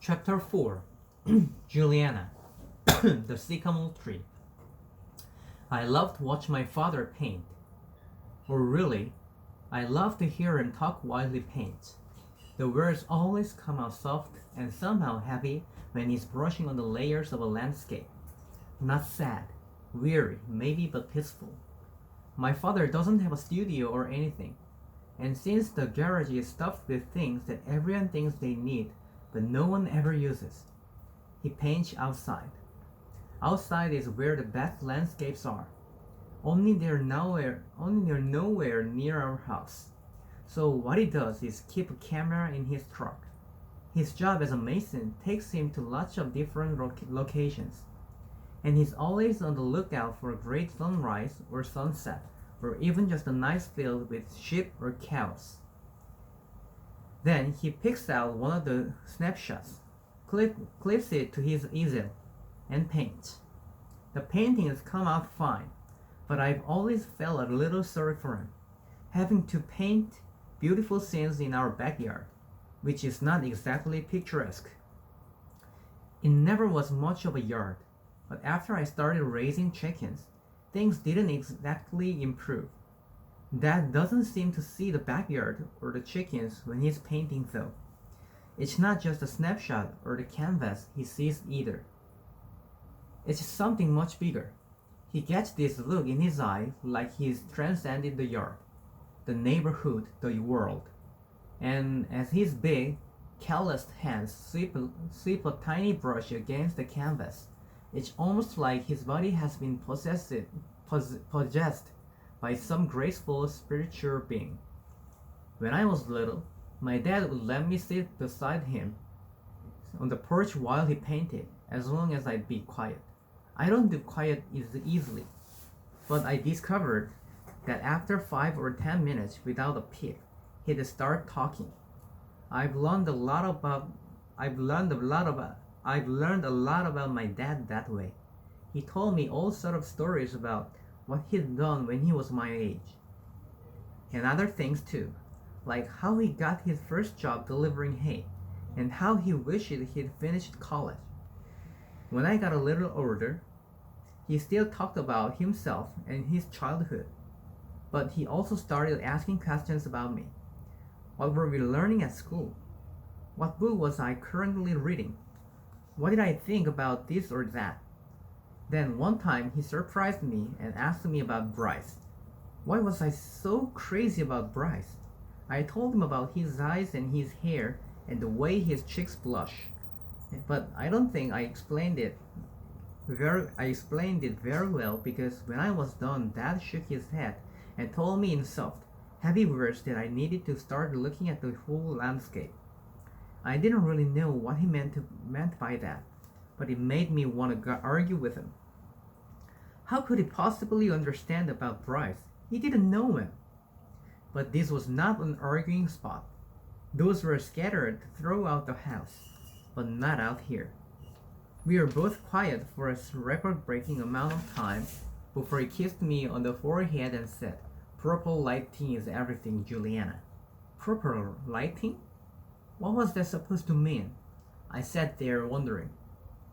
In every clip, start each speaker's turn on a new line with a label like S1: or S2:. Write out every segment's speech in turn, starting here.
S1: Chapter 4. Juliana, the Sycamore Tree. I loved to watch my father paint. Or really, I loved to hear him talk while he paints. The words always come out soft and somehow heavy when he's brushing on the layers of a landscape. Not sad, weary, maybe, but peaceful. My father doesn't have a studio or anything, and since the garage is stuffed with things that everyone thinks they need but no one ever uses, he paints outside. Outside is where the best landscapes are. Only they're nowhere near our house. So what he does is keep a camera in his truck. His job as a mason takes him to lots of different locations, and he's always on the lookout for a great sunrise or sunset, or even just a nice field with sheep or cows. Then he picks out one of the snapshots, clips it to his easel, and paints. The paintings come out fine, but I've always felt a little sorry for him, having to paint beautiful scenes in our backyard, which is not exactly picturesque. It never was much of a yard, but after I started raising chickens, things didn't exactly improve. Dad doesn't seem to see the backyard or the chickens when he's painting though. It's not just a snapshot or the canvas he sees either. It's something much bigger. He gets this look in his eye like he's transcended the yard, the neighborhood, the world. And as his big, calloused hands sweep a tiny brush against the canvas, it's almost like his body has been possessed by some graceful spiritual being. When I was little, my dad would let me sit beside him on the porch while he painted, as long as I'd be quiet. I don't do quiet easily, but I discovered that after 5 or 10 minutes without a peep, he'd start talking. I've learned a lot about my dad that way. He told me all sort of stories about what he'd done when he was my age, and other things too, like how he got his first job delivering hay, and how he wished he'd finished college. When I got a little older, he still talked about himself and his childhood, but he also started asking questions about me. What were we learning at school? What book was I currently reading? What did I think about this or that? Then one time he surprised me and asked me about Bryce. Why was I so crazy about Bryce? I told him about his eyes and his hair and the way his cheeks blush. But I don't think I explained it very well, because when I was done, Dad shook his head and told me in soft, heavy words that I needed to start looking at the whole landscape. I didn't really know what he meant by that, but it made me want to argue with him. How could he possibly understand about Bryce? He didn't know him. But this was not an arguing spot. Those were scattered throughout the house, but not out here. We were both quiet for a record-breaking amount of time before he kissed me on the forehead and said, "Purple lighting is everything, Juliana." Purple lighting? What was that supposed to mean? I sat there wondering,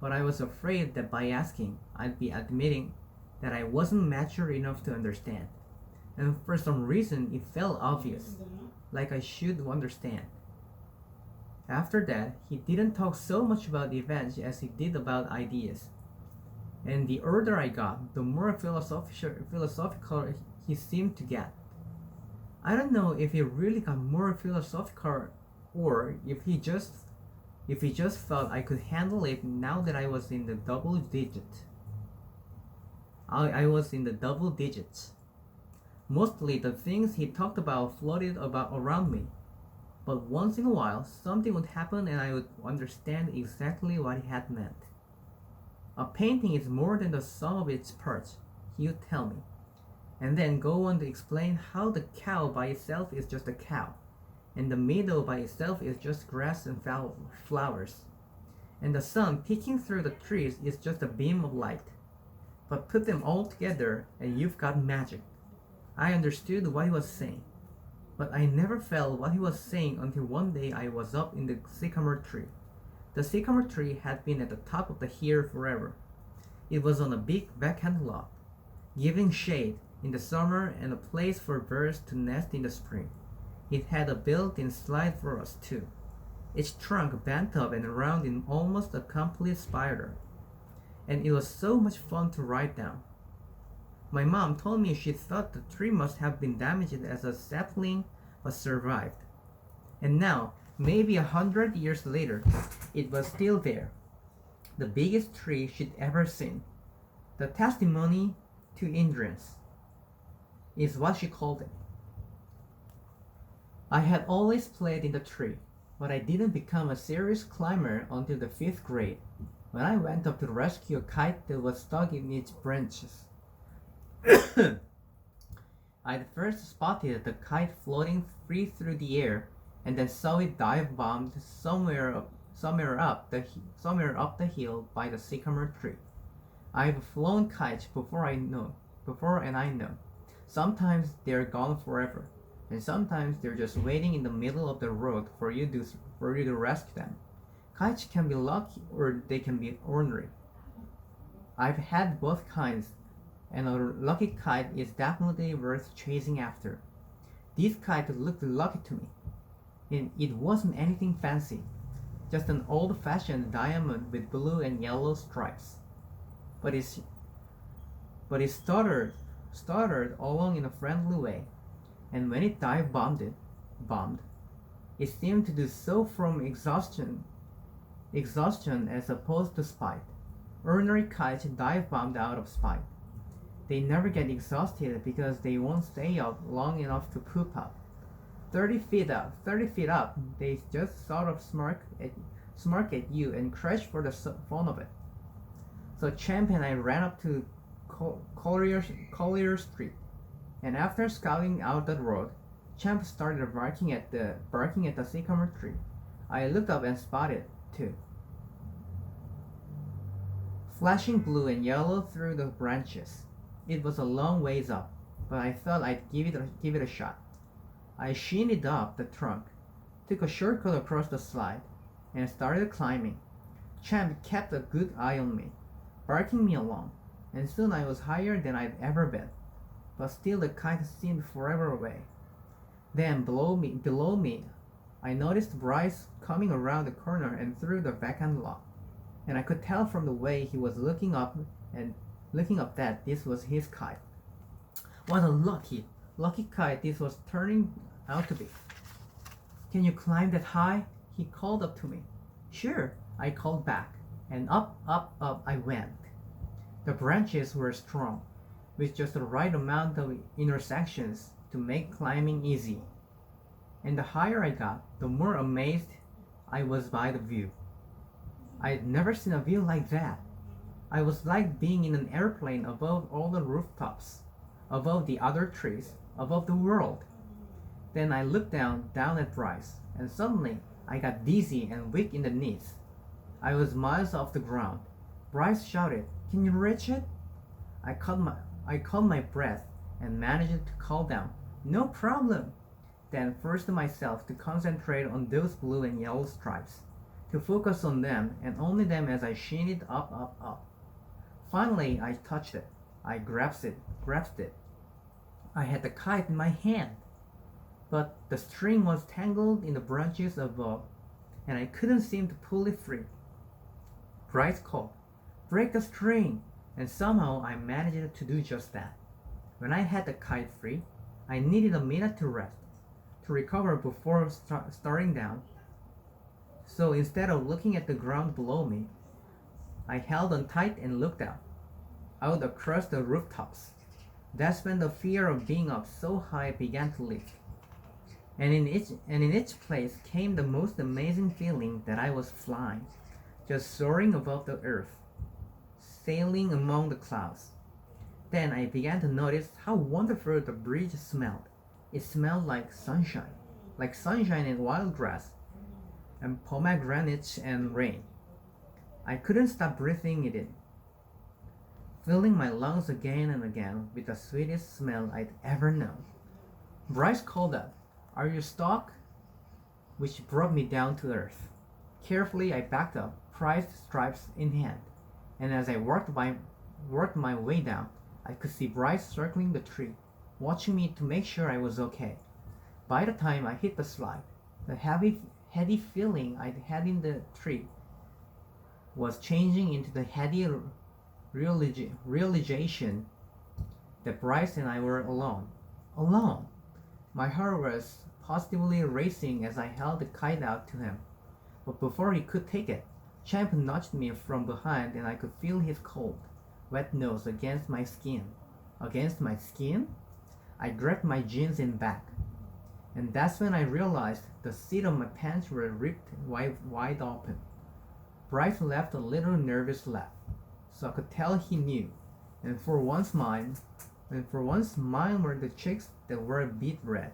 S1: but I was afraid that by asking, I'd be admitting that I wasn't mature enough to understand. And for some reason, it felt obvious, like I should understand. After that, he didn't talk so much about events as he did about ideas. And the older I got, the more philosophical he seemed to get. I don't know if he really got more philosophical, or if he just thought I could handle it now that I was in the double digits. I was in the double digits. Mostly the things he talked about floated about around me, but once in a while something would happen and I would understand exactly what he had meant. A painting is more than the sum of its parts, he would tell me, and then go on to explain how the cow by itself is just a cow, and the meadow by itself is just grass and flowers, and the sun peeking through the trees is just a beam of light. But put them all together and you've got magic. I understood what he was saying, but I never felt what he was saying until one day I was up in the sycamore tree, The sycamore tree had been at the top of the hill forever. It was on a big vacant lot, giving shade in the summer and a place for birds to nest in the spring. It had a built-in slide for us too. Its trunk bent up and around in almost a complete spiral, and it was so much fun to ride down. My mom told me she thought the tree must have been damaged as a sapling but survived. And now, maybe 100 years later, it was still there. The biggest tree she'd ever seen. The testimony to endurance is what she called it. I had always played in the tree, but I didn't become a serious climber until the 5th grade, when I went up to rescue a kite that was stuck in its branches. I'd first spotted the kite floating free through the air, and then saw it dive bombed somewhere up the hill by the sycamore tree. I've flown kites before, and I know. Sometimes they're gone forever, and sometimes they're just waiting in the middle of the road for you to rescue them. Kites can be lucky or they can be ornery. I've had both kinds, and a lucky kite is definitely worth chasing after. This kite looked lucky to me, and it wasn't anything fancy, just an old-fashioned diamond with blue and yellow stripes. But it stuttered along in a friendly way, and when it bombed, it seemed to do so from exhaustion as opposed to spite. Ordinary kites dive bombed out of spite. They never get exhausted because they won't stay up long enough to poop up. 30 feet up, they just sort of smirk at you and crash for the fun of it. So Champ and I ran up to Collier Street, and after scouting out that road, Champ started barking at the sycamore tree. I looked up and spotted it too, flashing blue and yellow through the branches. It was a long ways up, but I thought I'd give it a shot. I shinnied up the trunk, took a shortcut across the slide, and started climbing. Champ kept a good eye on me, barking me along, and soon I was higher than I'd ever been, but still the kite seemed forever away. Then below me, I noticed Bryce coming around the corner and through the vacant lot, and I could tell from the way he was looking up that this was his kite. What a lucky kite this was turning out to be. "Can you climb that high?" he called up to me. "Sure," I called back, and up I went. The branches were strong, with just the right amount of intersections to make climbing easy. And the higher I got, the more amazed I was by the view. I'd never seen a view like that. I was like being in an airplane above all the rooftops, above the other trees, above the world. Then I looked down at Bryce, and suddenly I got dizzy and weak in the knees. I was miles off the ground. Bryce shouted, "Can you reach it?" I caught my breath and managed to call down, "No problem." Then forced myself to concentrate on those blue and yellow stripes, to focus on them and only them as I shinned up. Finally, I touched it. I grasped it. I had the kite in my hand, but the string was tangled in the branches above, and I couldn't seem to pull it free. Bryce called, "Break the string," and somehow I managed to do just that. When I had the kite free, I needed a minute to rest, to recover before starting down. So instead of looking at the ground below me, I held on tight and looked out across the rooftops. That's when the fear of being up so high began to lift. And in its place came the most amazing feeling that I was flying, just soaring above the earth, sailing among the clouds. Then I began to notice how wonderful the breeze smelled. It smelled like sunshine and wild grass, and pomegranates and rain. I couldn't stop breathing it in, filling my lungs again and again with the sweetest smell I'd ever known. Bryce called out, "Are you stuck?" which brought me down to earth. Carefully I backed up, prized stripes in hand, and as I worked my way down, I could see Bryce circling the tree, watching me to make sure I was okay. By the time I hit the slide, the heady feeling I'd had in the tree was changing into the heady realization that Bryce and I were alone. Alone! My heart was positively racing as I held the kite out to him. But before he could take it, Champ nudged me from behind and I could feel his cold, wet nose against my skin. Against my skin? I dragged my jeans in back. And that's when I realized the seat of my pants were ripped wide open. Bryce left a little nervous laugh, so I could tell he knew. And for once mine were the cheeks that were a bit red.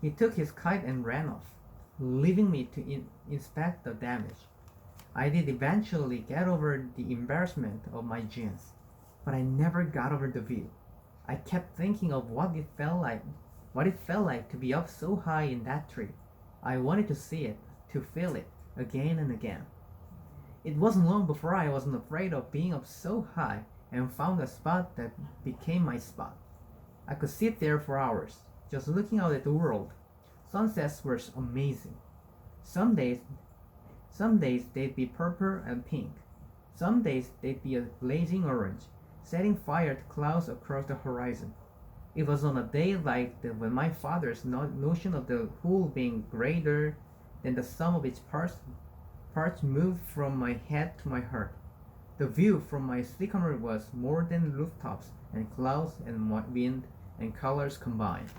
S1: He took his kite and ran off, leaving me to inspect the damage. I did eventually get over the embarrassment of my jeans, but I never got over the view. I kept thinking of what it felt like to be up so high in that tree. I wanted to see it, to feel it, again and again. It wasn't long before I wasn't afraid of being up so high and found a spot that became my spot. I could sit there for hours, just looking out at the world. Sunsets were amazing. Some days they'd be purple and pink. Some days they'd be a blazing orange, setting fire to clouds across the horizon. It was on a day like that when my father's notion of the whole being greater than the sum of its parts moved from my head to my heart. The view from my Sycamore was more than rooftops and clouds and wind and colors combined.